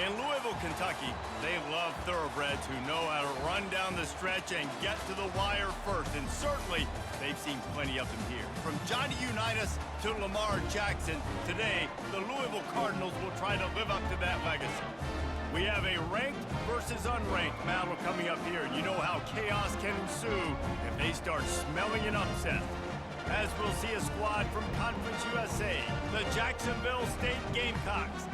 In Louisville, Kentucky, they love thoroughbreds who know how to run down the stretch and get to the wire first, and certainly they've seen plenty of them here. From Johnny Unitas to Lamar Jackson, today the Louisville Cardinals will try to live up to that legacy. We have a ranked versus unranked battle coming up here, and you know how chaos can ensue if they start smelling an upset. As we'll see a squad from Conference USA, the Jacksonville State Gamecocks,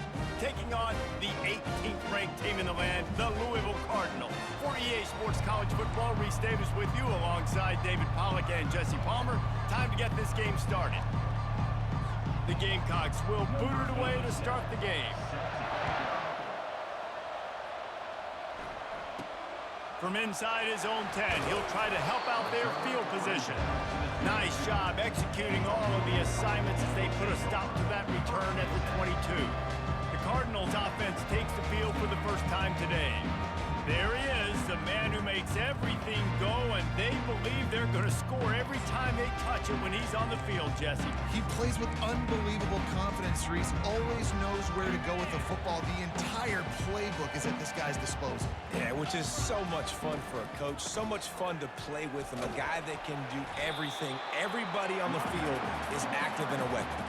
taking on the 18th ranked team in the land, the Louisville Cardinals. For EA Sports College Football, Reese Davis with you alongside David Pollack and Jesse Palmer. Time to get this game started. The Gamecocks will boot it away to start the game. From inside his own 10, he'll try to help out their field position. Nice job executing all of the assignments as they put a stop to that return at the 22. The Cardinals offense takes the field for the first time today. There he is, the man who makes everything go, and they believe they're going to score every time they touch it when he's on the field, Jesse. He plays with unbelievable confidence, Reese. Always knows where to go with the football. The entire playbook is at this guy's disposal. Yeah, which is so much fun for a coach, so much fun to play with him, a guy that can do everything. Everybody on the field is active and a weapon.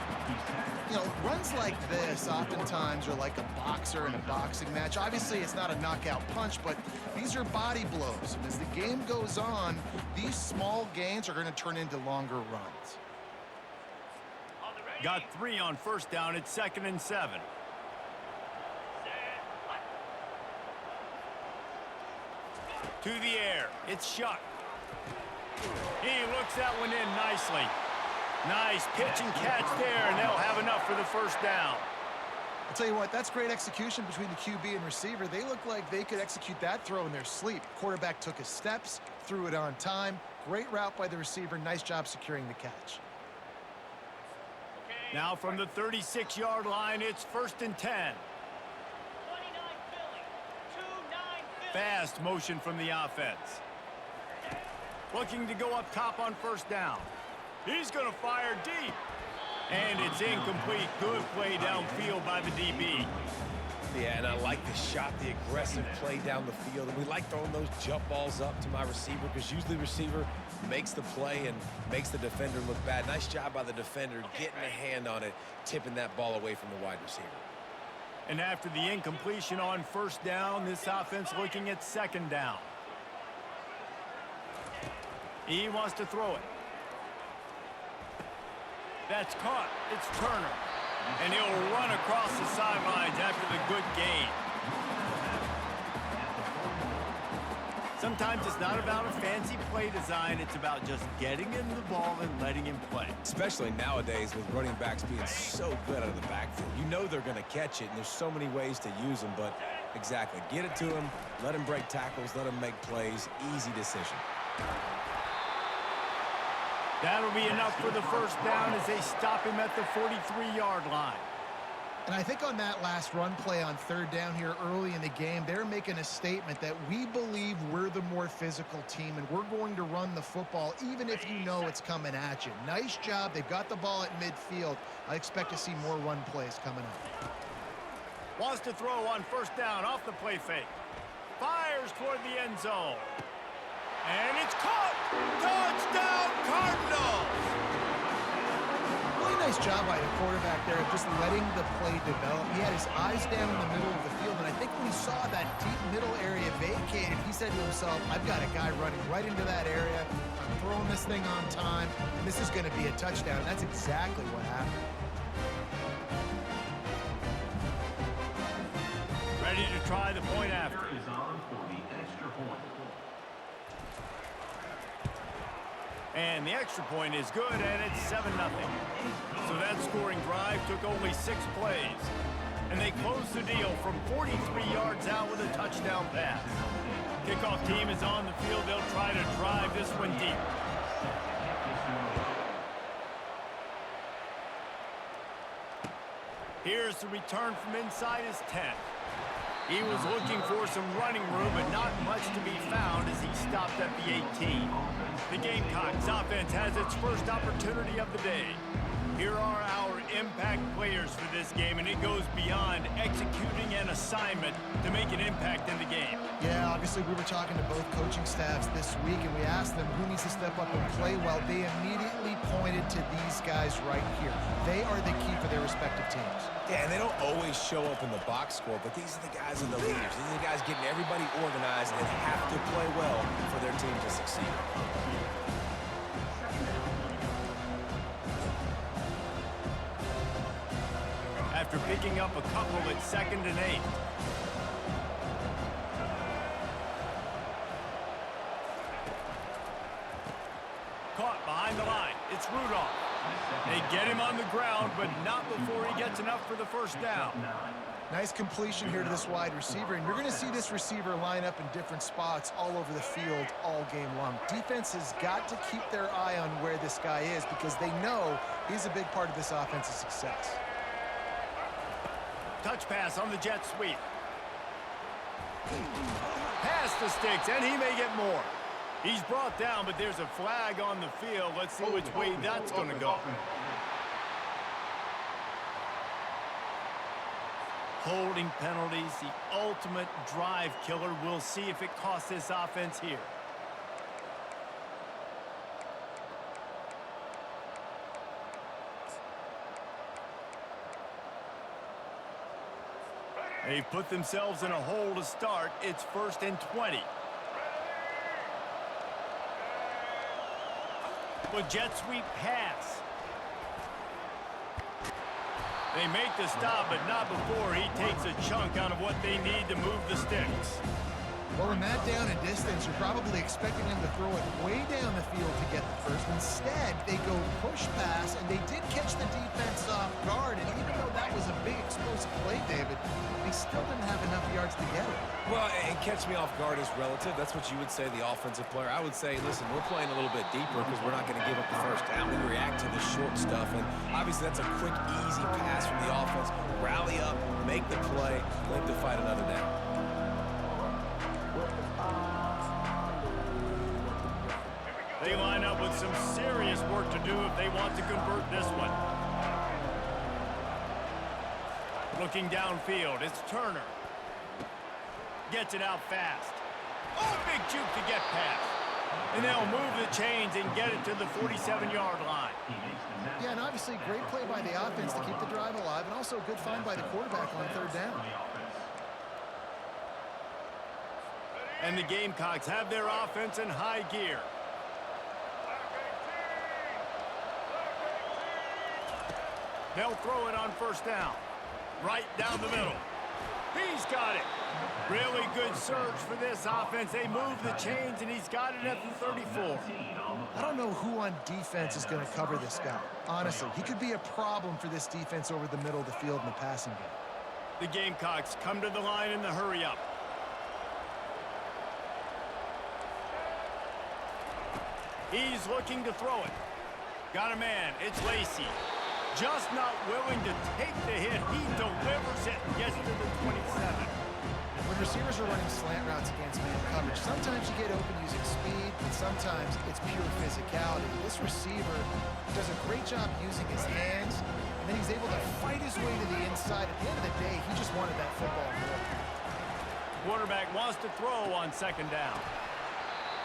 You know, runs like this oftentimes are like a boxer in a boxing match. Obviously, it's not a knockout punch, but these are body blows. And as the game goes on, these small gains are going to turn into longer runs. Got 3 on first down. It's 2nd and 7. To the air. It's Shuck. He looks that one in nicely. Nice pitch and catch there, and they'll have enough for the first down. I'll tell you what, that's great execution between the QB and receiver. They look like they could execute that throw in their sleep. Quarterback took his steps, threw it on time. Great route by the receiver. Nice job securing the catch. Now from the 36-yard line, it's 1st and 10. Fast motion from the offense. Looking to go up top on first down. He's going to fire deep. And it's incomplete. Good play downfield by the DB. Yeah, and I like the shot, the aggressive play down the field. And we like throwing those jump balls up to my receiver because usually the receiver makes the play and makes the defender look bad. Nice job by the defender getting a hand on it, tipping that ball away from the wide receiver. And after the incompletion on first down, this offense looking at 2nd down. He wants to throw it. That's caught. It's Turner. And he'll run across the sidelines after the good gain. Sometimes it's not about a fancy play design. It's about just getting him the ball and letting him play. Especially nowadays with running backs being so good out of the backfield. You know they're going to catch it, and there's so many ways to use them. But exactly, get it to him, let him break tackles, let him make plays. Easy decision. That'll be enough for the first down as they stop him at the 43-yard line. And I think on that last run play on 3rd down here early in the game, they're making a statement that we believe we're the more physical team and we're going to run the football even if you know it's coming at you. Nice job. They've got the ball at midfield. I expect to see more run plays coming up. Wants to throw on first down off the play fake. Fires toward the end zone. And it's caught! Touchdown, Cardinals! Really nice job by the quarterback there of just letting the play develop. He had his eyes down in the middle of the field, and I think when he saw that deep middle area vacated, he said to himself, I've got a guy running right into that area. I'm throwing this thing on time, and this is going to be a touchdown. And that's exactly what happened. Ready to try the point after. And the extra point is good, and it's 7-0. So that scoring drive took only 6 plays. And they closed the deal from 43 yards out with a touchdown pass. Kickoff team is on the field. They'll try to drive this one deep. Here's the return from inside his 10. He was looking for some running room, but not much to be found as he stopped at the 18. The Gamecocks offense has its first opportunity of the day. Here are our impact players for this game, and it goes beyond executing an assignment to make an impact in the game. Yeah, obviously we were talking to both coaching staffs this week, and we asked them who needs to step up and play well. They immediately pointed to these guys right here. They are the key for their respective teams. Yeah, and they don't always show up in the box score, but these are the guys in the leaders. These are the guys getting everybody organized and have to play well for their team to succeed. After picking up a couple at 2nd and 8. Caught behind the line. It's Rudolph. They get him on the ground, but not before he gets enough for the first down. Nice completion here to this wide receiver, and you're going to see this receiver line up in different spots all over the field all game long. Defense has got to keep their eye on where this guy is because they know he's a big part of this offense's success. Touch pass on the jet sweep. Pass the sticks, and he may get more. He's brought down, but there's a flag on the field. Let's see which way that's going to go. Holding penalties, the ultimate drive killer. We'll see if it costs this offense here. They've put themselves in a hole to start. It's 1st and 20. With jet sweep pass. They make the stop, but not before he takes a chunk out of what they need to move the sticks. Well, in that down and distance, you're probably expecting them to throw it way down the field to get the first. Instead, they go push pass, and they did catch the defense off guard. And even though that was a big explosive play, David, they still didn't have enough yards to get it. Well, and catch me off guard is relative. That's what you would say, the offensive player. I would say, listen, we're playing a little bit deeper because we're not going to give up the first down. We react to the short stuff, and obviously that's a quick, easy pass from the offense. Rally up, make the play, live to fight another down. They line up with some serious work to do if they want to convert this one. Looking downfield, it's Turner. Gets it out fast. Oh, big juke to get past. And they'll move the chains and get it to the 47-yard line. Yeah, and obviously great play by the offense to keep the drive alive, and also a good find by the quarterback on 3rd down. And the Gamecocks have their offense in high gear. They'll throw it on 1st down. Right down the middle. He's got it. Really good surge for this offense. They move the chains, and he's got it at the 34. I don't know who on defense is going to cover this guy. Honestly, he could be a problem for this defense over the middle of the field in the passing game. The Gamecocks come to the line in the hurry-up. He's looking to throw it. Got a man. It's Lacey. Just not willing to take the hit. He delivers it and gets to the 27. When receivers are running slant routes against man coverage, sometimes you get open using speed, and sometimes it's pure physicality. This receiver does a great job using his hands, and then he's able to fight his way to the inside. At the end of the day, he just wanted that football more. Quarterback wants to throw on 2nd down.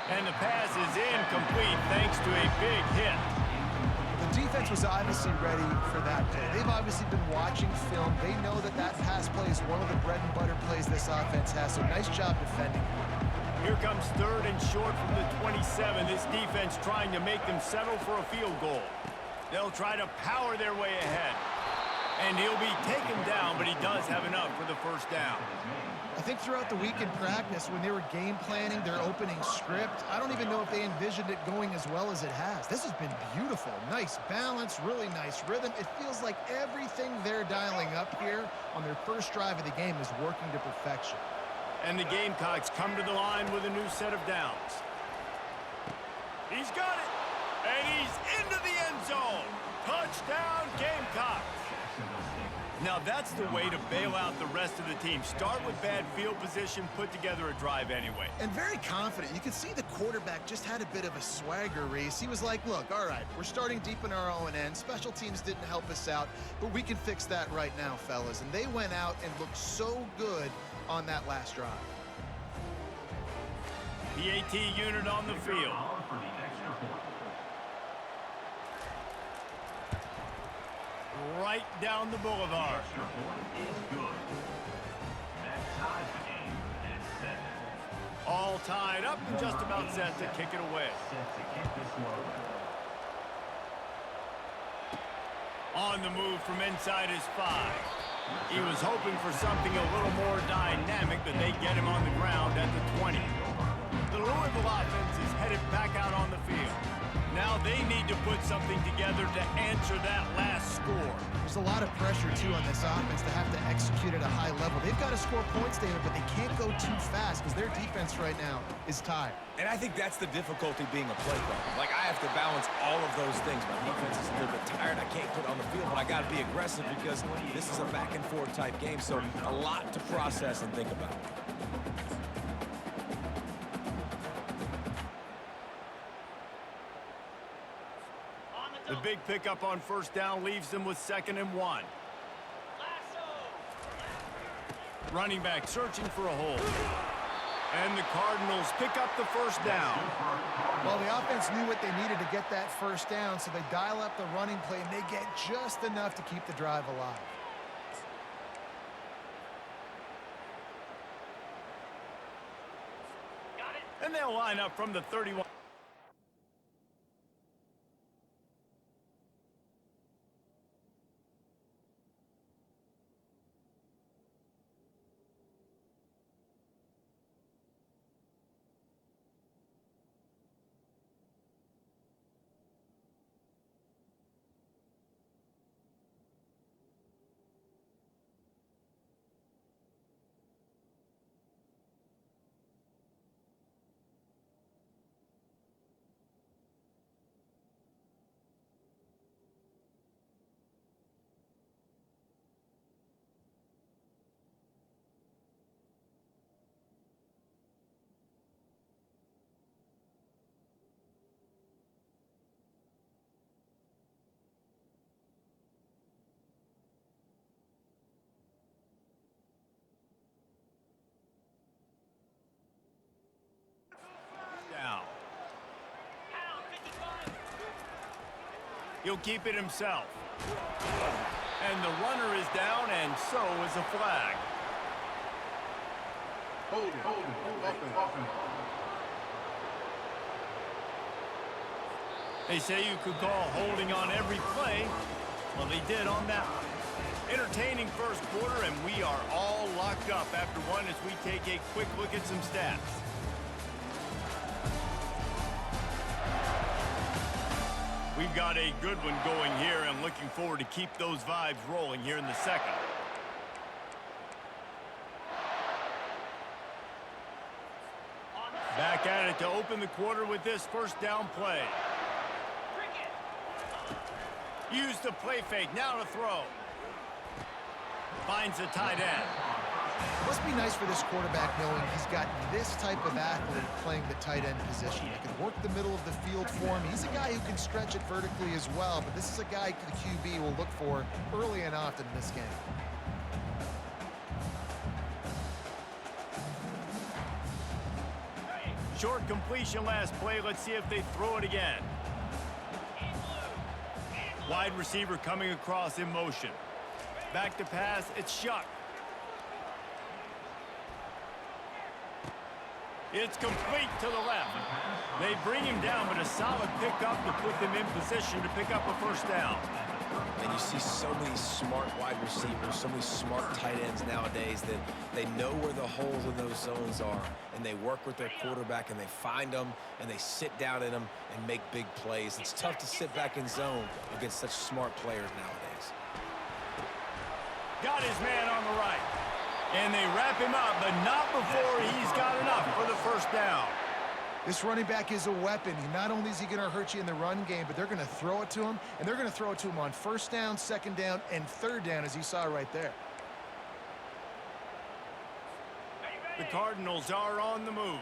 And the pass is incomplete thanks to a big hit. The defense was obviously ready for that play. They've obviously been watching film. They know that that pass play is one of the bread and butter plays this offense has, so nice job defending. Here comes 3rd and short from the 27. This defense trying to make them settle for a field goal. They'll try to power their way ahead. And he'll be taken down, but he does have enough for the 1st down. I think throughout the week in practice, when they were game planning their opening script, I don't even know if they envisioned it going as well as it has. This has been beautiful. Nice balance, really nice rhythm. It feels like everything they're dialing up here on their first drive of the game is working to perfection. And the Gamecocks come to the line with a new set of downs. He's got it. And he's into the end zone. Touchdown, Gamecocks. Now that's the way to bail out the rest of the team. Start with bad field position, put together a drive anyway. And very confident. You can see the quarterback just had a bit of a swagger, Reese. He was like, look, all right, we're starting deep in our own end. Special teams didn't help us out, but we can fix that right now, fellas. And they went out and looked so good on that last drive. PAT unit on the field. Right down the boulevard. All tied up and just about set to kick it away. On the move from inside his 5. He was hoping for something a little more dynamic, but they get him on the ground at the 20. The Louisville offense is headed back out on the field. Now they need to put something together to answer that last score. There's a lot of pressure, too, on this offense to have to execute at a high level. They've got to score points, David, but they can't go too fast because their defense right now is tired. And I think that's the difficulty being a play caller. Like, I have to balance all of those things. My defense is a little bit tired. I can't put on the field, but I got to be aggressive because this is a back-and-forth type game, so a lot to process and think about. The big pickup on first down leaves them with 2nd and 1. Running back searching for a hole. And the Cardinals pick up the first down. Well, the offense knew what they needed to get that first down, so they dial up the running play, and they get just enough to keep the drive alive. And they'll line up from the 31. He'll keep it himself. And the runner is down, and so is a flag. Hold it. They say you could call holding on every play. Well, they did on that one. Entertaining first quarter, and we are all locked up after one as we take a quick look at some stats. We've got a good one going here. I'm looking forward to keep those vibes rolling here in the second. Back at it to open the quarter with this first down play. Use the play fake, now to throw. Finds a tight end. Must be nice for this quarterback knowing he's got this type of athlete playing the tight end position. He can work the middle of the field for him. He's a guy who can stretch it vertically as well, but this is a guy the QB will look for early and often in this game. Short completion last play. Let's see if they throw it again. Wide receiver coming across in motion. Back to pass, it's Shuck. It's complete to the left. They bring him down, but a solid pickup to put them in position to pick up a first down. And you see so many smart wide receivers, so many smart tight ends nowadays that they know where the holes in those zones are, and they work with their quarterback, and they find them, and they sit down in them and make big plays. It's tough to sit back in zone against such smart players nowadays. Got his man on the right. And they wrap him up, but not before he's got enough for the first down. This running back is a weapon. Not only is he going to hurt you in the run game, but they're going to throw it to him, and they're going to throw it to him on first down, second down, and third down, as you saw right there. The Cardinals are on the move.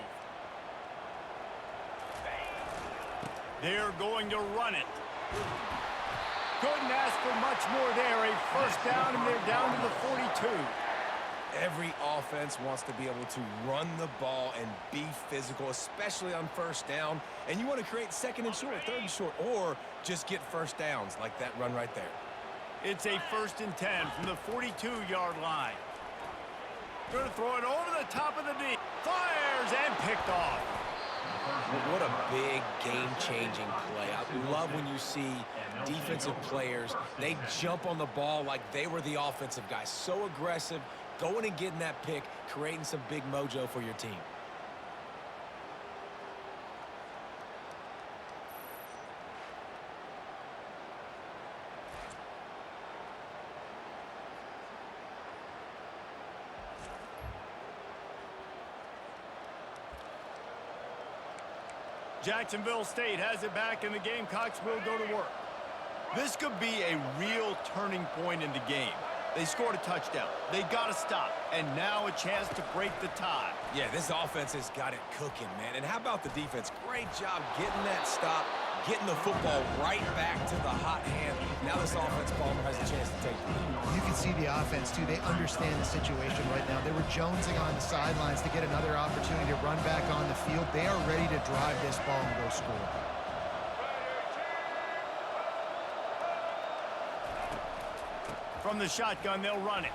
They're going to run it. Couldn't ask for much more there. A first down, and they're down to the 42. Every offense wants to be able to run the ball and be physical, especially on first down. And you want to create second and short, third and short, or just get first downs like that run right there. It's a 1st and 10 from the 42-yard line. Going to throw it over the top of the D. Fires and picked off. What a big game-changing play. I love when you see defensive players, they jump on the ball like they were the offensive guys. So aggressive, going and getting that pick, creating some big mojo for your team. Jacksonville State has it back, and the Gamecocks will go to work. This could be a real turning point in the game. They scored a touchdown. They got to stop, and now a chance to break the tie. Yeah, this offense has got it cooking, man. And how about the defense? Great job getting that stop, getting the football right back to the hot hand. Now this offense, Palmer, has a chance to take the lead. You can see the offense, too. They understand the situation right now. They were jonesing on the sidelines to get another opportunity to run back on the field. They are ready to drive this ball and go score. From the shotgun, they'll run it.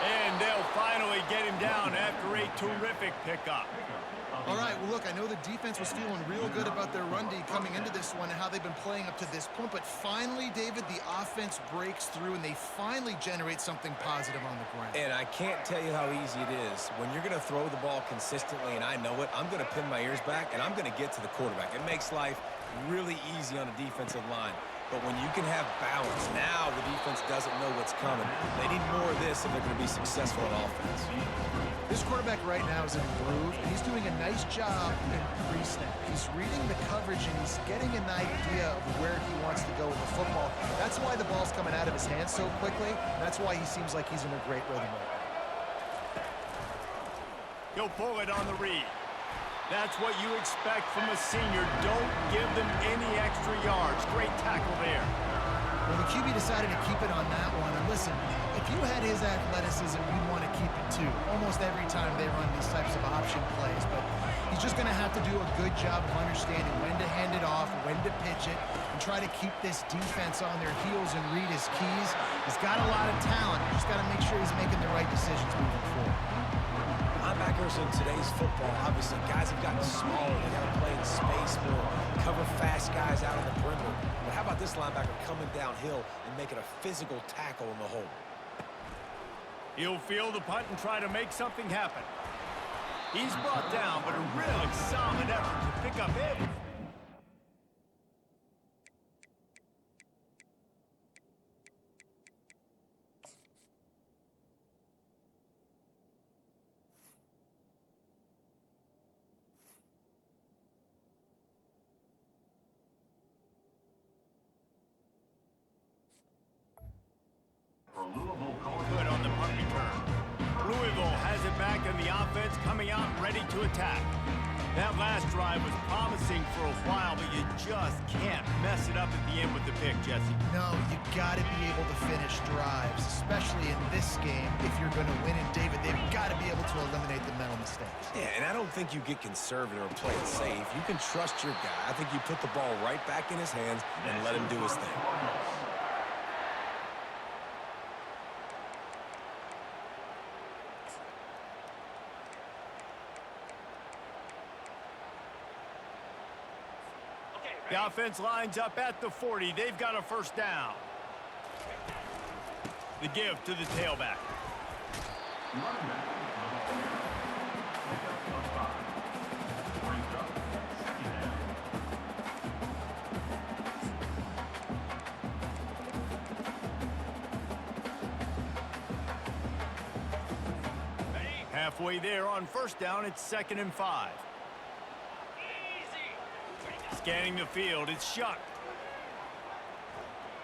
And they'll finally get him down after a terrific pickup. All right, well, look, I know the defense was feeling real good about their run D coming into this one and how they've been playing up to this point, but finally, David, the offense breaks through and they finally generate something positive on the ground. And I can't tell you how easy it is. When you're going to throw the ball consistently, and I know it, I'm going to pin my ears back, and I'm going to get to the quarterback. It makes life really easy on a defensive line. But when you can have balance, now the defense doesn't know what's coming. They need more of this if they're going to be successful on offense. This quarterback right now is in a groove, and he's doing a nice job in pre-snap. He's reading the coverage, and he's getting an idea of where he wants to go with the football. That's why the ball's coming out of his hands so quickly. That's why he seems like he's in a great rhythm right now. He'll pull it on the read. That's what you expect from a senior. Don't give them any extra yards. Great tackle there. Well, the QB decided to keep it on that one. And listen, if you had his athleticism, you'd want to keep it too. Almost every time they run these types of option plays. But he's just going to have to do a good job of understanding when to hand it off, when to pitch it, and try to keep this defense on their heels and read his keys. He's got a lot of talent. Just got to make sure he's making the right decisions moving forward. Linebackers in today's football, obviously, guys have gotten smaller. They got to play in space more, cover fast guys out on the perimeter. But how about this linebacker coming downhill and making a physical tackle in the hole? He'll field the punt and try to make something happen. He's brought down, but a really solid effort to pick up everything. Good on the punt return. Louisville has it back, and the offense coming out ready to attack. That last drive was promising for a while, but you just can't mess it up at the end with the pick, Jesse. No, you got to be able to finish drives, especially in this game. If you're going to win it, David, they've got to be able to eliminate the mental mistakes. Yeah, and I don't think you get conservative or play it safe. You can trust your guy. I think you put the ball right back in his hands and let him do his thing. The offense lines up at the 40. They've got a first down. The give to the tailback. Halfway there on first down, it's 2nd and 5. Scanning the field, it's Shuck.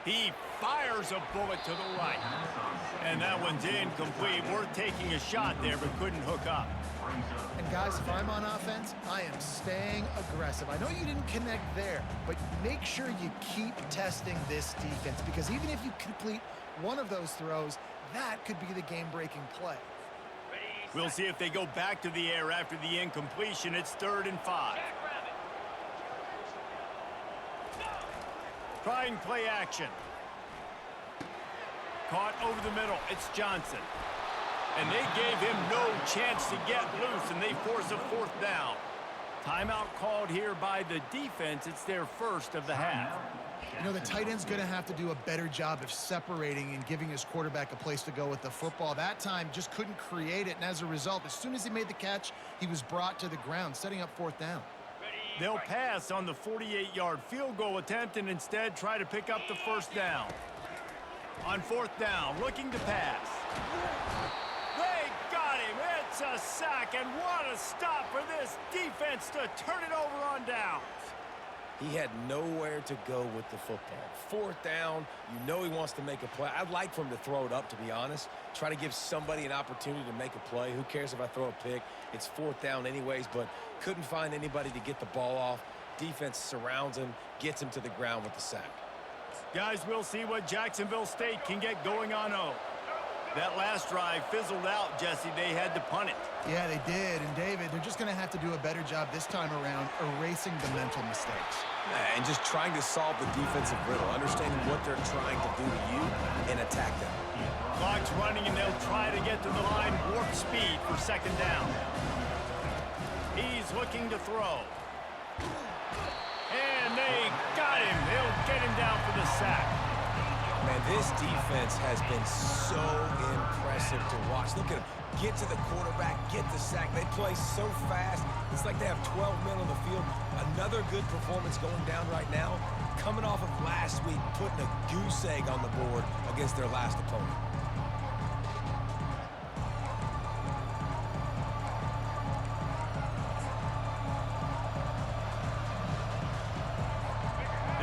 He fires a bullet to the right. And that one's incomplete. Worth taking a shot there, but couldn't hook up. And guys, if I'm on offense, I am staying aggressive. I know you didn't connect there, but make sure you keep testing this defense, because even if you complete one of those throws, that could be the game-breaking play. We'll see if they go back to the air after the incompletion. It's 3rd and 5. Trying play action. Caught over the middle. It's Johnson. And they gave him no chance to get loose, and they force a 4th down. Timeout called here by the defense. It's their first of the half. You know, the tight end's going to have to do a better job of separating and giving his quarterback a place to go with the football. That time just couldn't create it, and as a result, as soon as he made the catch, he was brought to the ground, setting up 4th down. They'll pass on the 48-yard field goal attempt and instead try to pick up the 1st down. On 4th down, looking to pass. They got him. It's a sack, and what a stop for this defense to turn it over on downs. He had nowhere to go with the football. 4th down, you know he wants to make a play. I'd like for him to throw it up, to be honest. Try to give somebody an opportunity to make a play. Who cares if I throw a pick? It's 4th down anyways, but couldn't find anybody to get the ball off. Defense surrounds him, gets him to the ground with the sack. Guys, we'll see what Jacksonville State can get going on 0. That last drive fizzled out, Jesse. They had to punt it. Yeah, they did. And, David, they're just going to have to do a better job this time around erasing the mental mistakes. And just trying to solve the defensive riddle, understanding what they're trying to do to you and attack them. Clock's running, and they'll try to get to the line warp speed for 2nd down. He's looking to throw. And they got him. They'll get him down for the sack. Man, this defense has been so impressive to watch. Look at them. Get to the quarterback, get the sack. They play so fast. It's like they have 12 men on the field. Another good performance going down right now. Coming off of last week, putting a goose egg on the board against their last opponent.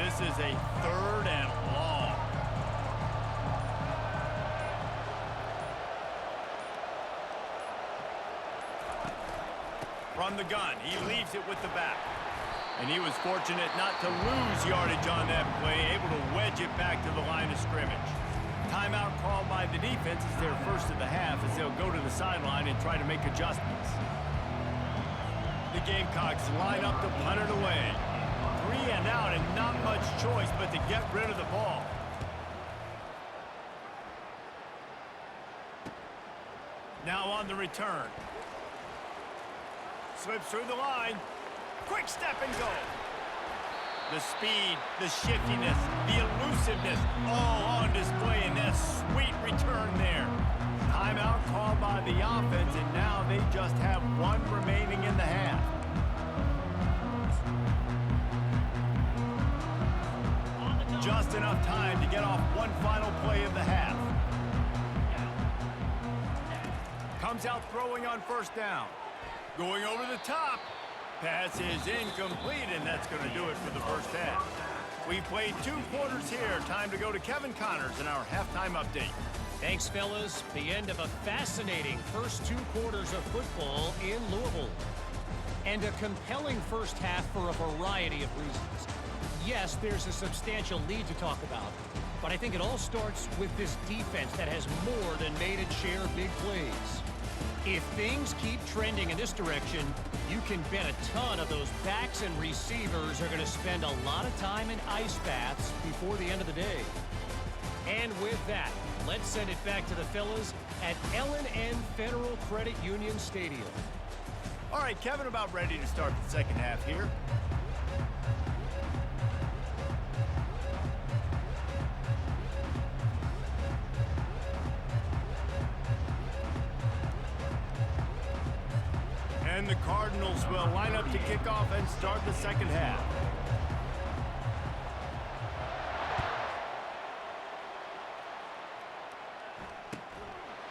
This is a 3rd and long. From the gun, he leaves it with the back. And he was fortunate not to lose yardage on that play, able to wedge it back to the line of scrimmage. Timeout called by the defense is their first of the half as they'll go to the sideline and try to make adjustments. The Gamecocks line up to punt it away. 3 and out and not much choice but to get rid of the ball. Now on the return. Slips through the line. Quick step and go. The speed, the shiftiness, the elusiveness, all on display in that sweet return there. Timeout called by the offense, and now they just have 1 remaining in the half. Just enough time to get off one final play of the half. Comes out throwing on 1st down. Going over the top. Pass is incomplete, and that's going to do it for the first half. We've played 2 quarters here. Time to go to Kevin Connors in our halftime update. Thanks, fellas. The end of a fascinating first 2 quarters of football in Louisville. And a compelling first half for a variety of reasons. Yes, there's a substantial lead to talk about, but I think it all starts with this defense that has more than made its share of big plays. If things keep trending in this direction, you can bet a ton of those backs and receivers are going to spend a lot of time in ice baths before the end of the day. And with that, let's send it back to the fellas at L&N Federal Credit Union Stadium. All right, Kevin, about ready to start the second half here. And the Cardinals will line up to kick off and start the second half.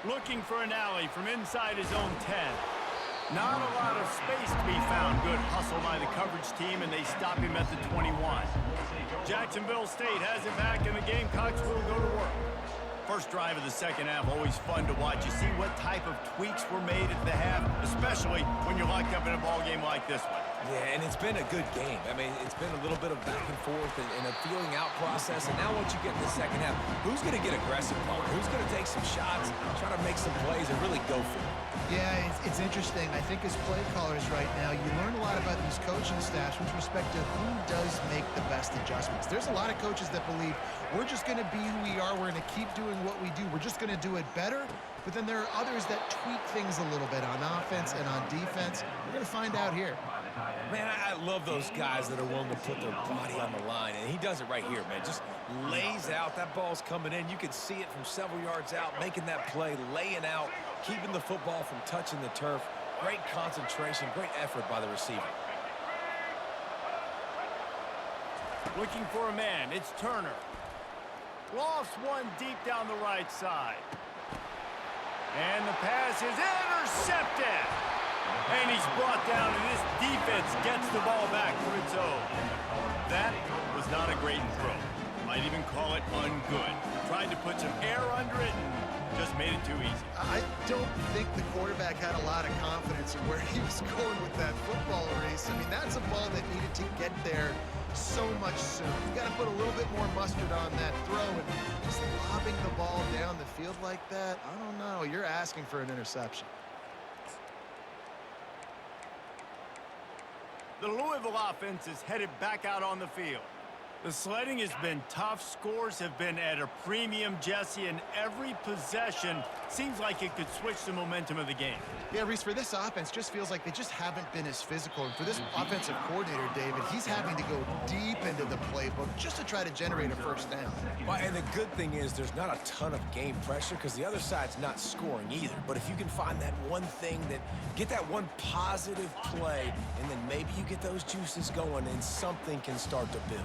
Looking for an alley from inside his own 10. Not a lot of space to be found. Good hustle by the coverage team, and they stop him at the 21. Jacksonville State has it back, and the Gamecocks will go to work. First drive of the second half, always fun to watch. You see what type of tweaks were made at the half, especially when you're locked up in a ball game like this one. Yeah, and it's been a good game. I mean, it's been a little bit of back and forth and a feeling out process. And now once you get in the second half, who's going to get aggressive, Paul? Who's going to take some shots, try to make some plays, and really go for it? Yeah, it's interesting. I think as play callers right now, you learn a lot about these coaching staffs with respect to who does make the best adjustments. There's a lot of coaches that believe we're just going to be who we are. We're going to keep doing what we do. We're just going to do it better. But then there are others that tweak things a little bit on offense and on defense. We're going to find out here. Man, I love those guys that are willing to put their body on the line, and he does it right here, man. Just lays out. That ball's coming in. You can see it from several yards out, making that play, laying out, keeping the football from touching the turf. Great concentration, great effort by the receiver. Looking for a man. It's Turner. Lofts one deep down the right side. And the pass is intercepted. And he's brought down, and this defense gets the ball back for its own. That was not a great throw. Might even call it ungood. Tried to put some air under it and just made it too easy. I don't think the quarterback had a lot of confidence in where he was going with that football race. I mean, that's a ball that needed to get there so much sooner. You got to put a little bit more mustard on that throw, and just lobbing the ball down the field like that, I don't know. You're asking for an interception. The Louisville offense is headed back out on the field. The sledding has been tough. Scores have been at a premium, Jesse, and every possession seems like it could switch the momentum of the game. Yeah, Reese, for this offense, just feels like they just haven't been as physical. And for this offensive coordinator, David, he's having to go deep into the playbook just to try to generate a first down. Well, and the good thing is there's not a ton of game pressure because the other side's not scoring either. But if you can find that one thing, get that one positive play, and then maybe you get those juices going and something can start to build.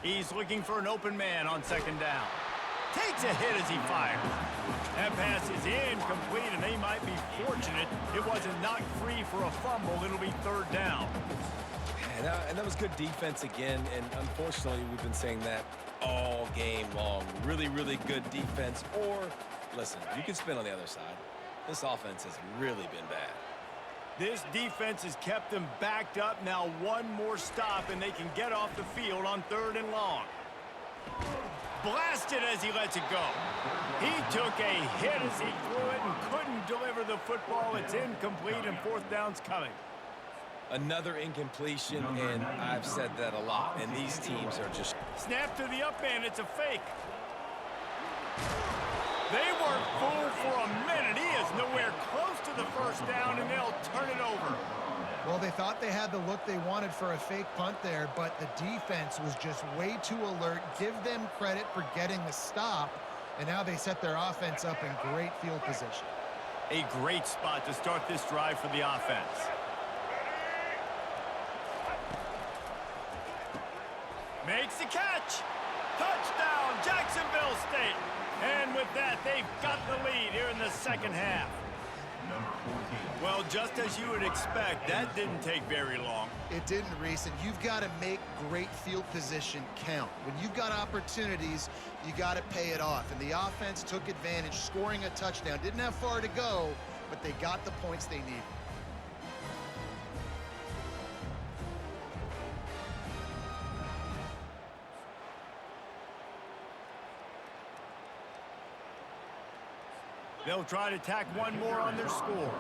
He's looking for an open man on second down. Takes a hit as he fires. That pass is incomplete, and they might be fortunate it wasn't knocked free for a fumble. It'll be third down. And that was good defense again, and unfortunately we've been saying that all game long. Really, really good defense. Or, listen, you can spin on the other side. This offense has really been bad. This defense has kept them backed up. Now one more stop, and they can get off the field on third and long. Blasted as he lets it go. He took a hit as he threw it and couldn't deliver the football. It's incomplete, and fourth down's coming. Another incompletion, and I've said that a lot, and these teams are just... Snap to the up man. It's a fake. They weren't fooled for a minute. He is nowhere close to the first down, and they'll turn it over. Well, they thought they had the look they wanted for a fake punt there, but the defense was just way too alert. Give them credit for getting the stop, and now they set their offense up in great field position. A great spot to start this drive for the offense. Makes the catch. Touchdown, Jacksonville State. And with that, they've got the lead here in the second half. Well, just as you would expect, that didn't take very long. It didn't, Reese, and you've got to make great field position count. When you've got opportunities, you got to pay it off. And the offense took advantage, scoring a touchdown. Didn't have far to go, but they got the points they needed. They'll try to tack one more on their score.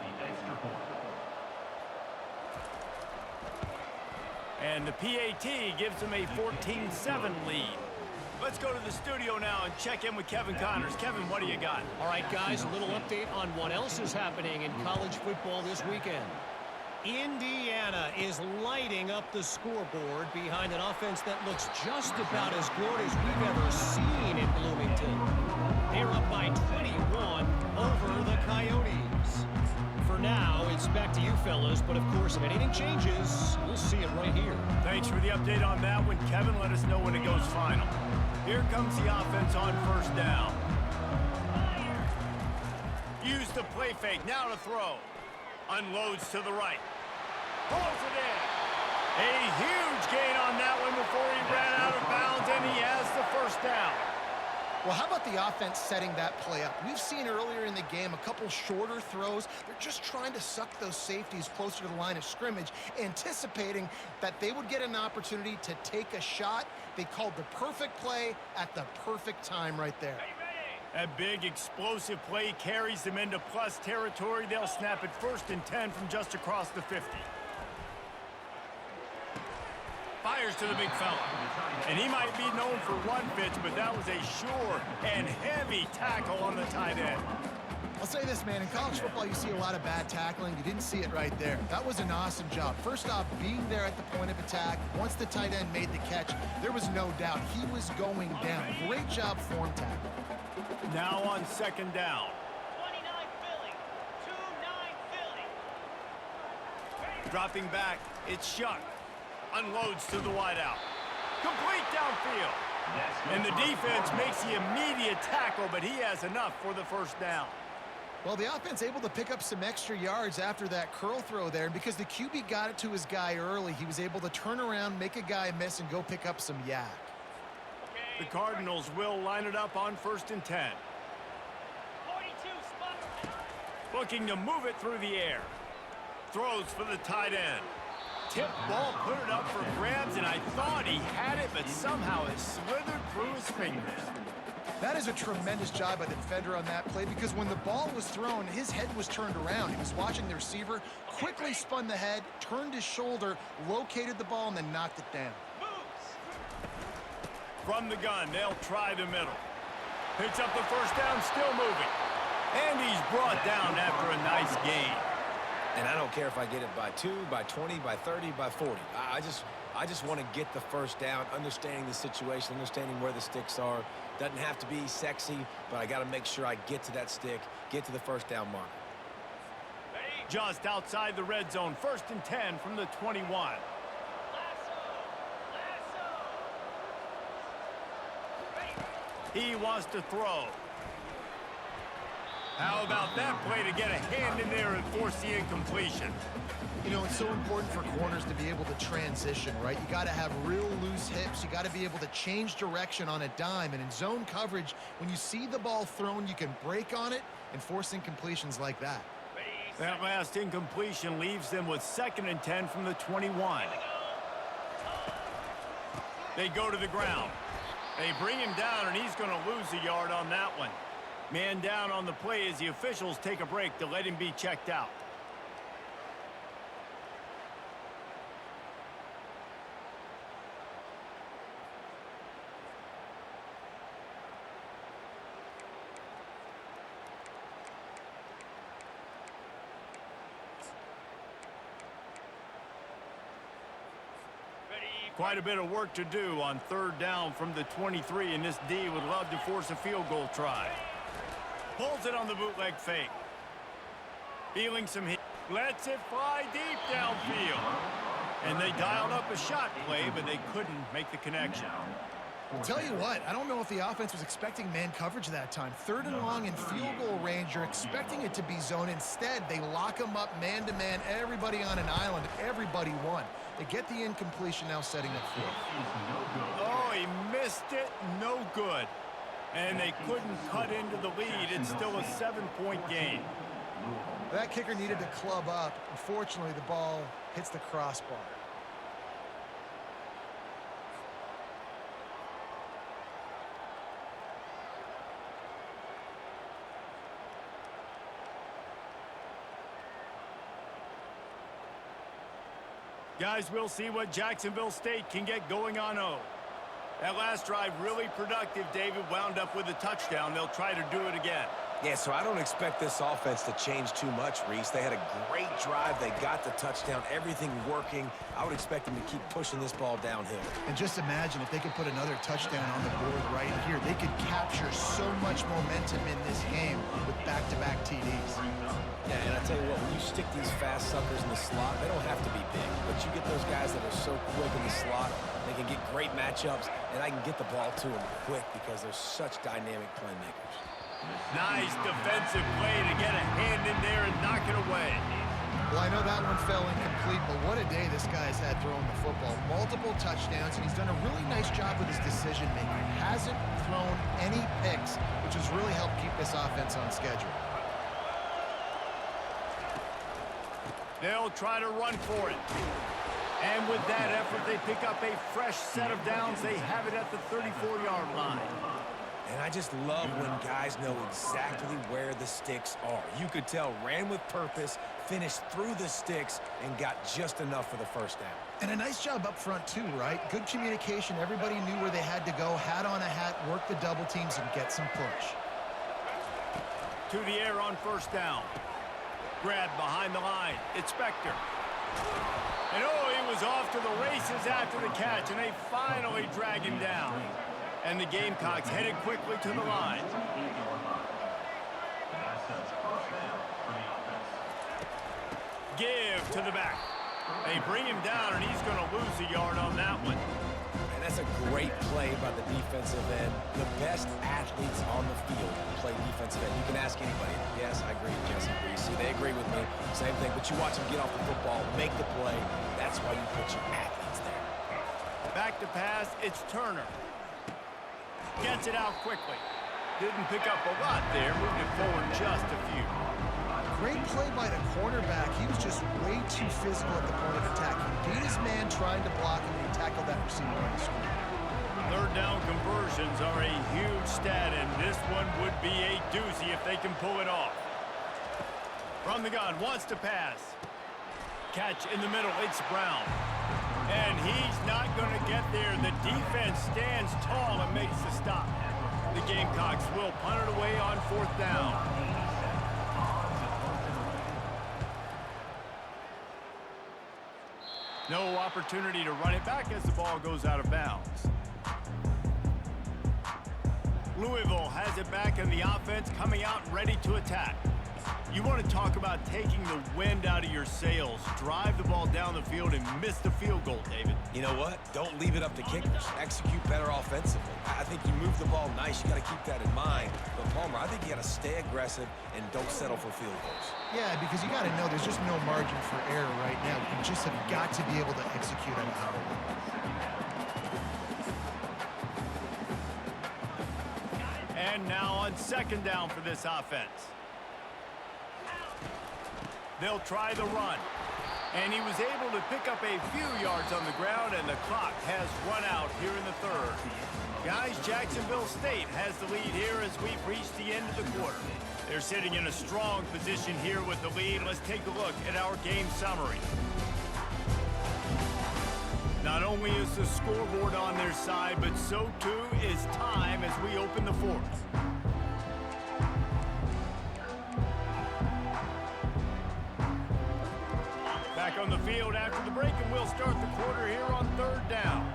And the PAT gives them a 14-7 lead. Let's go to the studio now and check in with Kevin Connors. Kevin, what do you got? All right, guys, a little update on what else is happening in college football this weekend. Indiana is lighting up the scoreboard behind an offense that looks just about as good as we've ever seen in Bloomington. They're up by 21 over the Coyotes. For now, it's back to you fellas, but of course, if anything changes, we'll see it right here. Thanks for the update on that one, Kevin. Let us know when it goes final. Here comes the offense on first down. play fake, now to throw. Unloads to the right. Pulls it in. A huge gain on that one before he ran out of bounds, and he has the first down. Well, how about the offense setting that play up? We've seen earlier in the game a couple shorter throws. They're just trying to suck those safeties closer to the line of scrimmage, anticipating that they would get an opportunity to take a shot. They called the perfect play at the perfect time right there. That big explosive play carries them into plus territory. They'll snap it 1st and 10 from just across the 50. Fires to the big fella. And he might be known for one pitch, but that was a sure and heavy tackle on the tight end. I'll say this, man. In college football, you see a lot of bad tackling. You didn't see it right there. That was an awesome job. First off, being there at the point of attack. Once the tight end made the catch, there was no doubt he was going down. Great job form tackle. Now on 2nd down. 29 Philly. 2-9 Philly. Dropping back, it's Shuck. Unloads to the wideout. Complete downfield. And the defense makes the immediate tackle, but he has enough for the first down. Well, the offense able to pick up some extra yards after that curl throw there. And because the QB got it to his guy early, he was able to turn around, make a guy miss, and go pick up some yak. The Cardinals will line it up on 1st and 10. 42 spot. Looking to move it through the air. Throws for the tight end. Tip ball, put it up for grabs, and I thought he had it, but somehow it slithered through his fingers. That is a tremendous job by the defender on that play, because when the ball was thrown, his head was turned around. He was watching the receiver, quickly spun the head, turned his shoulder, located the ball, and then knocked it down. From the gun, they'll try the middle. Picks up the first down, still moving. And he's brought down after a nice gain. And I don't care if I get it by 2, by 20, by 30, by 40. I just want to get the first down, understanding the situation, understanding where the sticks are. Doesn't have to be sexy, but I got to make sure I get to that stick, get to the first down mark. Just outside the red zone, 1st and 10 from the 21. He wants to throw. How about that play to get a hand in there and force the incompletion? You know, it's so important for corners to be able to transition, right? You got to have real loose hips. You got to be able to change direction on a dime. And in zone coverage, when you see the ball thrown, you can break on it and force incompletions like that. That last incompletion leaves them with 2nd and 10 from the 21. They go to the ground. They bring him down, and he's going to lose a yard on that one. Man down on the play as the officials take a break to let him be checked out. Quite a bit of work to do on 3rd down from the 23, and this D would love to force a field goal try. Pulls it on the bootleg fake. Feeling some heat. Lets it fly deep downfield. And they dialed up a shot play, but they couldn't make the connection. I'll tell you what, I don't know if the offense was expecting man coverage that time. 3rd and long in field goal range, you're expecting it to be zone. Instead, they lock them up man-to-man, everybody on an island, everybody won. They get the incompletion, now setting up 4th. Oh, he missed it, no good. And they couldn't cut into the lead. It's still a 7-point game. That kicker needed to club up. Unfortunately, the ball hits the crossbar. Guys, we'll see what Jacksonville State can get going on O. That last drive really productive. David wound up with a touchdown. They'll try to do it again. Yeah, so I don't expect this offense to change too much, Reese. They had a great drive. They got the touchdown, everything working. I would expect them to keep pushing this ball downhill. And just imagine if they could put another touchdown on the board right here. They could capture so much momentum in this game with back-to-back TDs. Yeah, and I tell you what, when you stick these fast suckers in the slot, they don't have to be big. But you get those guys that are so quick in the slot, they can get great matchups, and I can get the ball to them quick because they're such dynamic playmakers. Nice defensive play to get a hand in there and knock it away. Well, I know that one fell incomplete, but what a day this guy's had throwing the football. Multiple touchdowns, and he's done a really nice job with his decision-making. Hasn't thrown any picks, which has really helped keep this offense on schedule. They'll try to run for it. And with that effort, they pick up a fresh set of downs. They have it at the 34-yard line. And I just love when guys know exactly where the sticks are. You could tell ran with purpose, finished through the sticks, and got just enough for the first down. And a nice job up front, too, right? Good communication. Everybody knew where they had to go, hat on a hat, work the double teams, and get some push. To the air on first down. Grab behind the line. It's Spector. And oh, he was off to the races after the catch, and they finally drag him down. And the Gamecocks headed quickly to the line. Give to the back. They bring him down, and he's going to lose a yard on that one. And that's a great play by the defensive end. The best athletes on the field play defensive end. You can ask anybody. Yes, I agree. Yes, I agree. See, they agree with me. Same thing. But you watch them get off the football, make the play. That's why you put your athletes there. Back to pass. It's Turner. Gets it out quickly. Didn't pick up a lot there. Moved it forward just a few. Great play by the cornerback. He was just way too physical at the point of attack. He beat his man trying to block him, and he tackled that receiver on the screen. Third down conversions are a huge stat, and this one would be a doozy if they can pull it off. From the gun, wants to pass. Catch in the middle, it's Brown. And he's not going to get there. The defense stands tall and makes the stop. The Gamecocks will punt it away on fourth down. No opportunity to run it back as the ball goes out of bounds. Louisville has it back in the offense, coming out ready to attack. You want to talk about taking the wind out of your sails. Drive the ball down the field and miss the field goal, David. You know what? Don't leave it up to kickers. Execute better offensively. I think you move the ball nice. You got to keep that in mind. But, Palmer, I think you got to stay aggressive and don't settle for field goals. Yeah, because you got to know there's just no margin for error right now. You just have got to be able to execute at a high level. And now on second down for this offense. They'll try the run. And he was able to pick up a few yards on the ground, and the clock has run out here in the third. Guys, Jacksonville State has the lead here as we've reached the end of the quarter. They're sitting in a strong position here with the lead. Let's take a look at our game summary. Not only is the scoreboard on their side, but so too is time as we open the fourth. Back on the field after the break, and we'll start the quarter here on third down.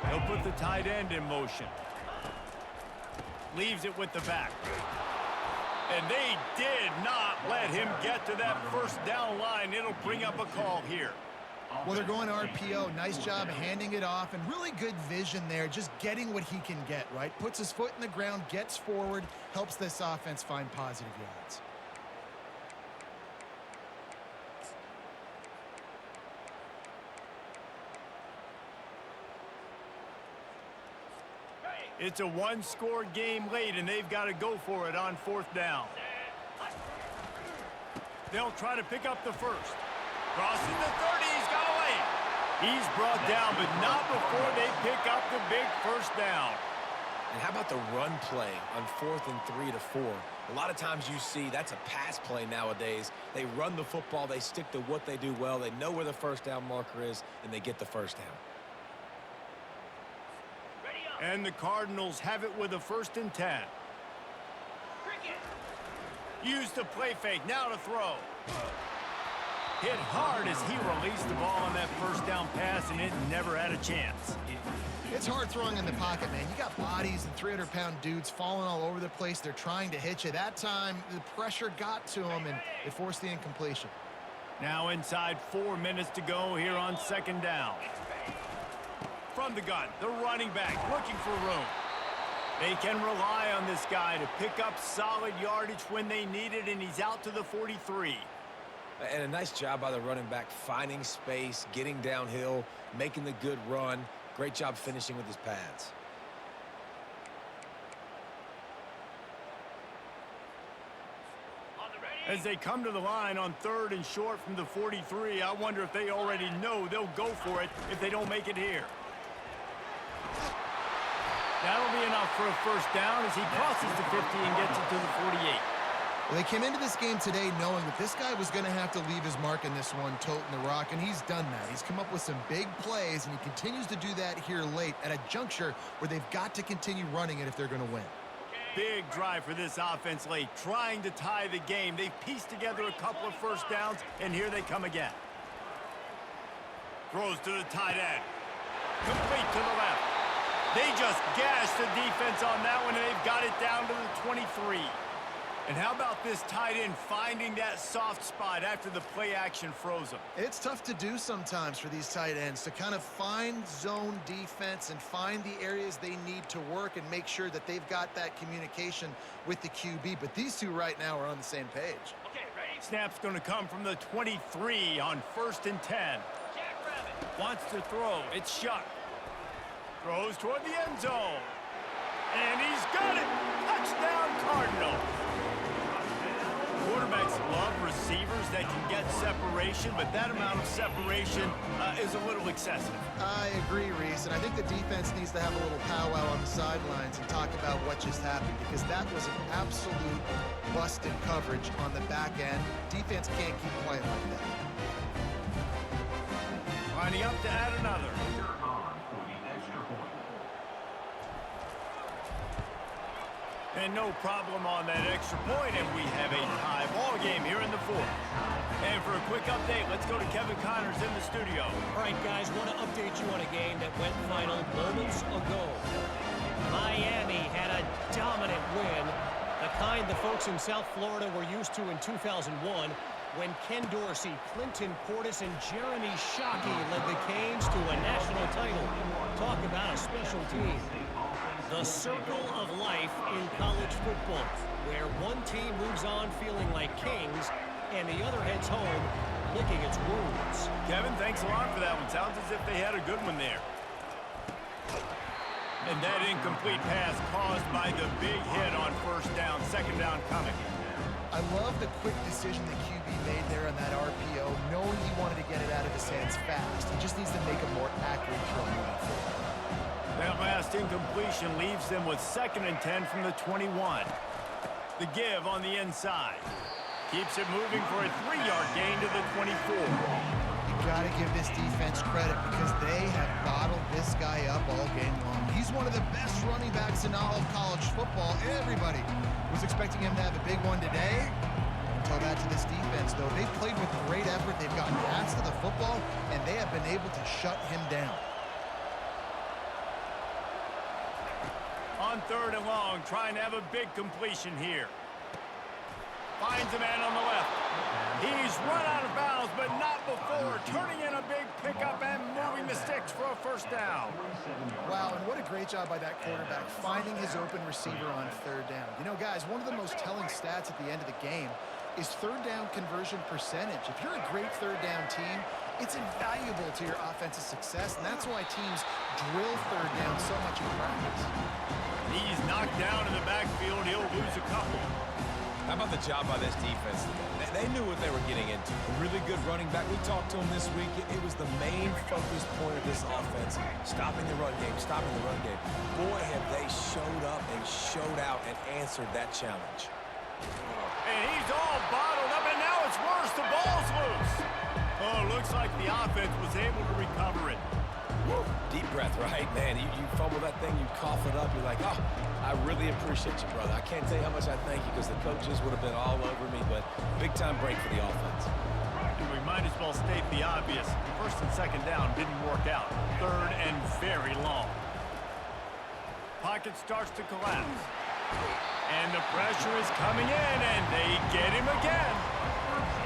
They'll put the tight end in motion. Leaves it with the back. And they did not let him get to that first down line. It'll bring up a call here. Well, they're going RPO. Nice job handing it off, and really good vision there, just getting what he can get, right? Puts his foot in the ground, gets forward, helps this offense find positive yards. It's a one-score game late, and they've got to go for it on fourth down. They'll try to pick up the first. Crosses the 30, he's got away. He's brought down, but not before they pick up the big first down. And how about the run play on 4th and 3 to 4? A lot of times you see that's a pass play nowadays. They run the football, they stick to what they do well, they know where the first down marker is, and they get the first down. And the Cardinals have it with a 1st and 10. Use the play fake, now to throw. Hit hard as he released the ball on that first down pass, and it never had a chance. It's hard throwing in the pocket, man. You got bodies and 300-pound dudes falling all over the place. They're trying to hit you. That time, the pressure got to him, and it forced the incompletion. Now inside 4 minutes to go here on second down. From the gun, the running back looking for room. They can rely on this guy to pick up solid yardage when they need it, and he's out to the 43. And a nice job by the running back, finding space, getting downhill, making the good run. Great job finishing with his pads. As they come to the line on 3rd and short from the 43, I wonder if they already know they'll go for it if they don't make it here. That'll be enough for a first down as he crosses the 50 and gets it to the 48. Well, they came into this game today knowing that this guy was going to have to leave his mark in this one, toting the rock, and he's done that. He's come up with some big plays, and he continues to do that here late at a juncture where they've got to continue running it if they're going to win. Big drive for this offense late, trying to tie the game. They've pieced together a couple of first downs, and here they come again. Throws to the tight end. Complete to the left. They just gashed the defense on that one, and they've got it down to the 23. And how about this tight end finding that soft spot after the play action froze him? It's tough to do sometimes for these tight ends to kind of find zone defense and find the areas they need to work and make sure that they've got that communication with the QB. But these two right now are on the same page. Okay, ready? Snap's going to come from the 23 on 1st and 10. Jackrabbit. Wants to throw. It's Shuck. Throws toward the end zone. And he's got it. Touchdown, Cardinals. Quarterbacks love receivers that can get separation, but that amount of separation is a little excessive. I agree, Reese, and I think the defense needs to have a little powwow on the sidelines and talk about what just happened, because that was an absolute busted coverage on the back end. Defense can't keep playing like that. Lining up to add another. And no problem on that extra point, and we have a tie ball game here in the 4th. And for a quick update, let's go to Kevin Connors in the studio. All right, guys, want to update you on a game that went final moments ago. Miami had a dominant win, the kind the folks in South Florida were used to in 2001 when Ken Dorsey, Clinton Portis, and Jeremy Shockey led the Canes to a national title. Talk about a special team. The circle of life in college football, where one team moves on feeling like kings and the other heads home licking its wounds. Kevin, thanks a lot for that one. Sounds as if they had a good one there. And that incomplete pass caused by the big hit on 1st down, 2nd down coming. I love the quick decision the QB made there on that RPO, knowing he wanted to get it out of his hands fast. He just needs to make a more accurate throw moving forward. That last incompletion leaves them with 2nd and 10 from the 21. The give on the inside. Keeps it moving for a 3-yard gain to the 24. You got to give this defense credit because they have bottled this guy up all game long. He's one of the best running backs in all of college football. Everybody was expecting him to have a big one today. Until that to this defense, though. They played with great effort. They've gotten fast to the football, and they have been able to shut him down. On 3rd and long, trying to have a big completion here. Finds a man on the left. He's run out of bounds, but not before turning in a big pickup and moving the sticks for a 1st down. Wow, and what a great job by that quarterback, finding his open receiver on 3rd down. You know, guys, one of the most telling stats at the end of the game is 3rd down conversion percentage. If you're a great 3rd down team, it's invaluable to your offensive success, and that's why teams drill 3rd down so much in practice. He's knocked down in the backfield. He'll lose a couple. How about the job by this defense today? They knew what they were getting into. A really good running back. We talked to him this week. It was the main focus point of this offense. Stopping the run game, stopping the run game. Boy, have they showed up and showed out and answered that challenge. And he's all bottled up, and now it's worse. The ball's loose. Oh, looks like the offense was able to recover it. Woo. Deep breath, right? Man, you fumble that thing, you cough it up, you're like, oh, I really appreciate you, brother. I can't tell you how much I thank you because the coaches would have been all over me, but big-time break for the offense. And we might as well state the obvious. 1st and 2nd down didn't work out. 3rd and very long. Pocket starts to collapse. And the pressure is coming in, and they get him again.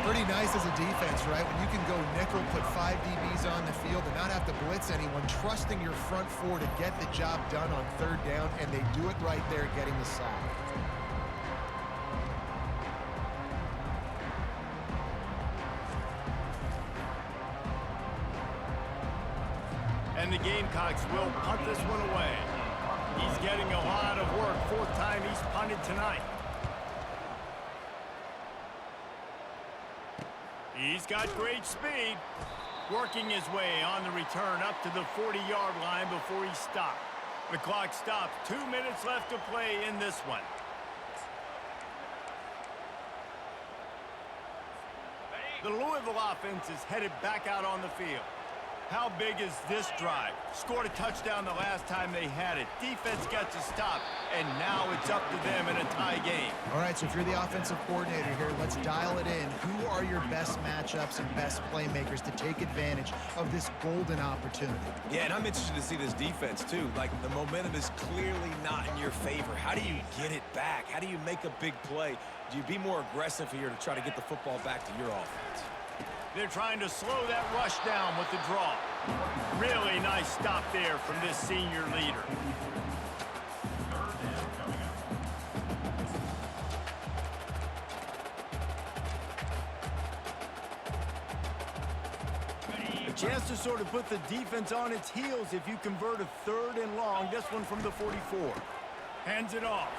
Pretty nice as a defense, right? When you can go nickel, put 5 DBs on the field and not have to blitz anyone, trusting your front four to get the job done on third down, and they do it right there, getting the sack. And the Gamecocks will punt this one away. He's getting a lot of work. 4th time he's punted tonight. He's got great speed. Working his way on the return up to the 40-yard line before he stopped. The clock stops. 2 minutes left to play in this one. The Louisville offense is headed back out on the field. How big is this drive? Scored a touchdown the last time they had it. Defense gets a stop, and now it's up to them in a tie game. All right, so if you're the offensive coordinator here, let's dial it in. Who are your best matchups and best playmakers to take advantage of this golden opportunity? Yeah, and I'm interested to see this defense, too. Like, the momentum is clearly not in your favor. How do you get it back? How do you make a big play? Do you be more aggressive here to try to get the football back to your offense? They're trying to slow that rush down with the draw. Really nice stop there from this senior leader. A chance to sort of put the defense on its heels if you convert a 3rd and long. This one from the 44. Hands it off.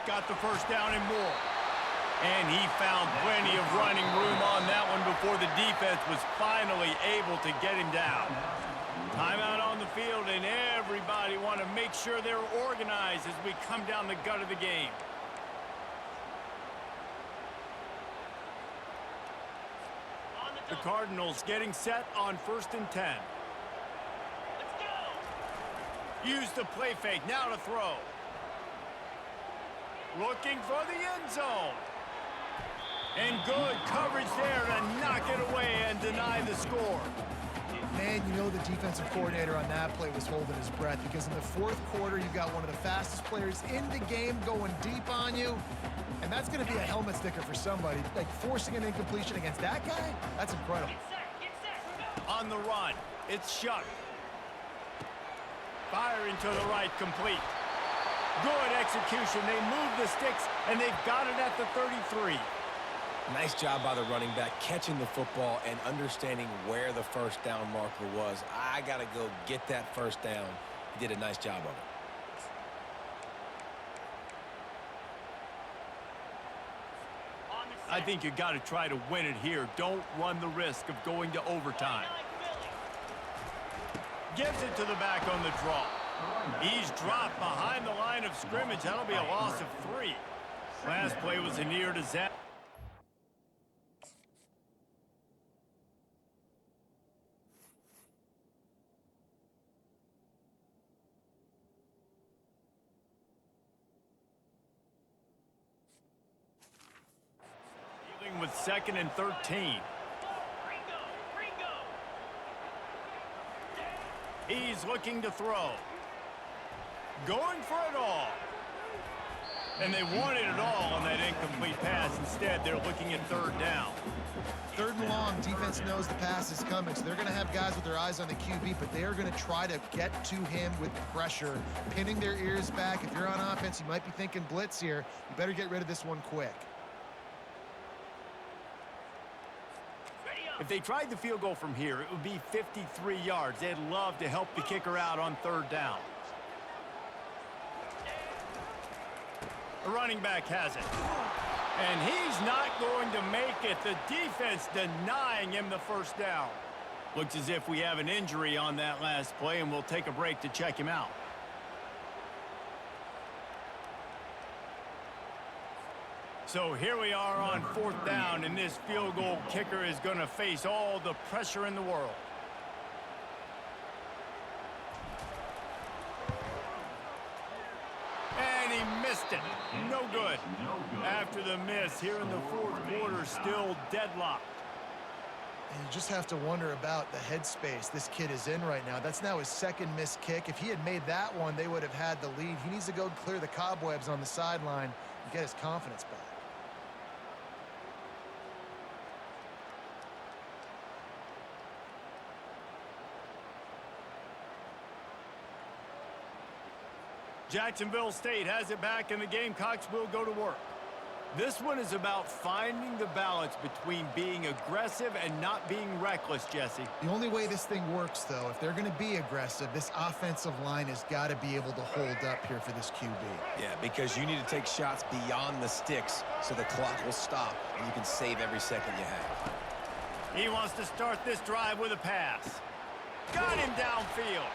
Got the first down and more. And he found plenty of running room on that one before the defense was finally able to get him down. Timeout on the field, and everybody want to make sure they're organized as we come down the gut of the game. The Cardinals getting set on 1st and 10. Let's go. Use the play fake, now to throw. Looking for the end zone. And good coverage there to knock it away and deny the score. Man, you know the defensive coordinator on that play was holding his breath, because in the 4th quarter, you got one of the fastest players in the game going deep on you, and that's going to be a helmet sticker for somebody. Like, forcing an incompletion against that guy, that's incredible. Get set. On the run, it's Shuck. Firing to the right, complete. Good execution. They move the sticks, and they've got it at the 33. Nice job by the running back, catching the football and understanding where the first down marker was. I got to go get that first down. He did a nice job of it. I think you got to try to win it here. Don't run the risk of going to overtime. Gives it to the back on the draw. He's dropped behind the line of scrimmage. That'll be a loss of 3. Last play was a near disaster. With 2nd and 13. He's looking to throw. Going for it all. And they wanted it all on that incomplete pass. Instead, they're looking at 3rd down. 3rd and long, defense knows the pass is coming, so they're going to have guys with their eyes on the QB, but they are going to try to get to him with pressure, pinning their ears back. If you're on offense, you might be thinking blitz here. You better get rid of this one quick. If they tried the field goal from here, it would be 53 yards. They'd love to help the kicker out on 3rd down. The running back has it. And he's not going to make it. The defense denying him the first down. Looks as if we have an injury on that last play, and we'll take a break to check him out. So here we are on 4th down, and this field goal kicker is going to face all the pressure in the world. And he missed it. No good. After the miss here in the 4th quarter, still deadlocked. And you just have to wonder about the headspace this kid is in right now. That's now his 2nd missed kick. If he had made that one, they would have had the lead. He needs to go clear the cobwebs on the sideline and get his confidence back. Jacksonville State has it back, and the Gamecocks will go to work. This one is about finding the balance between being aggressive and not being reckless, Jesse. The only way this thing works, though, if they're going to be aggressive, this offensive line has got to be able to hold up here for this QB. Yeah, because you need to take shots beyond the sticks so the clock will stop and you can save every second you have. He wants to start this drive with a pass. Got him downfield.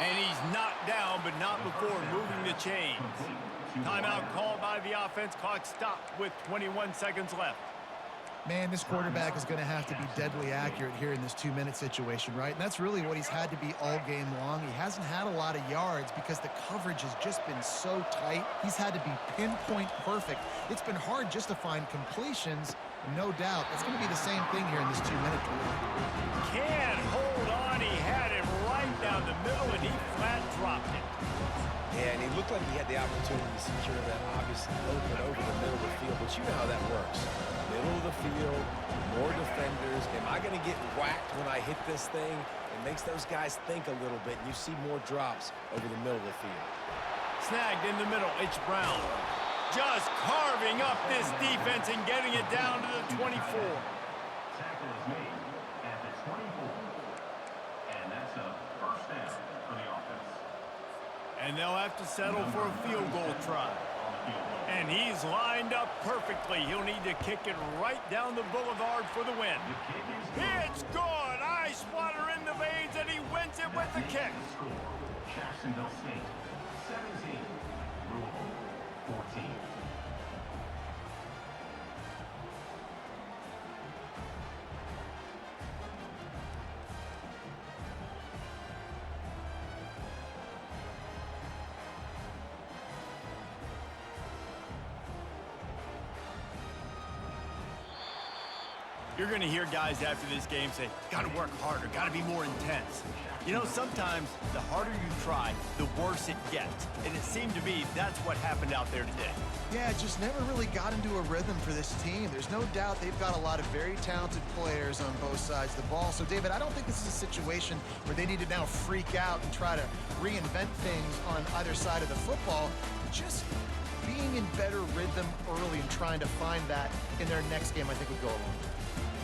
And he's knocked down, but not before moving the chains. Timeout called by the offense. Clock stopped with 21 seconds left. Man, this quarterback is going to have to be deadly accurate here in this 2-minute situation, right? And that's really what he's had to be all game long. He hasn't had a lot of yards because the coverage has just been so tight. He's had to be pinpoint perfect. It's been hard just to find completions, no doubt. It's going to be the same thing here in this 2-minute drill. Can't hold on. He had it right down the middle, and he flat dropped it. Yeah, and he looked like he had the opportunity to secure that, obviously open over the middle of the field, but you know how that works. Middle of the field, more defenders. Am I going to get whacked when I hit this thing? It makes those guys think a little bit, and you see more drops over the middle of the field. Snagged in the middle, it's Brown. Just carving up this defense and getting it down to the 24. Tackle is made at the 24. And that's a first down for the offense. And they'll have to settle for a field goal try. And he's lined up perfectly. He'll need to kick it right down the boulevard for the win. It's good. Ice water in the veins, and he wins it with the kick. Jacksonville State, 17. Louisville, 14. You're going to hear guys after this game say, got to work harder, got to be more intense. You know, sometimes the harder you try, the worse it gets. And it seemed to me that's what happened out there today. Yeah, just never really got into a rhythm for this team. There's no doubt they've got a lot of very talented players on both sides of the ball. So, David, I don't think this is a situation where they need to now freak out and try to reinvent things on either side of the football. Just being in better rhythm early and trying to find that in their next game, I think would go a long way.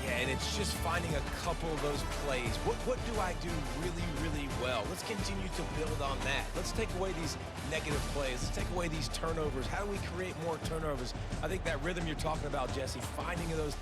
Yeah, and it's just finding a couple of those plays. What do I do really, really well? Let's continue to build on that. Let's take away these negative plays. Let's take away these turnovers. How do we create more turnovers? I think that rhythm you're talking about, Jesse, finding those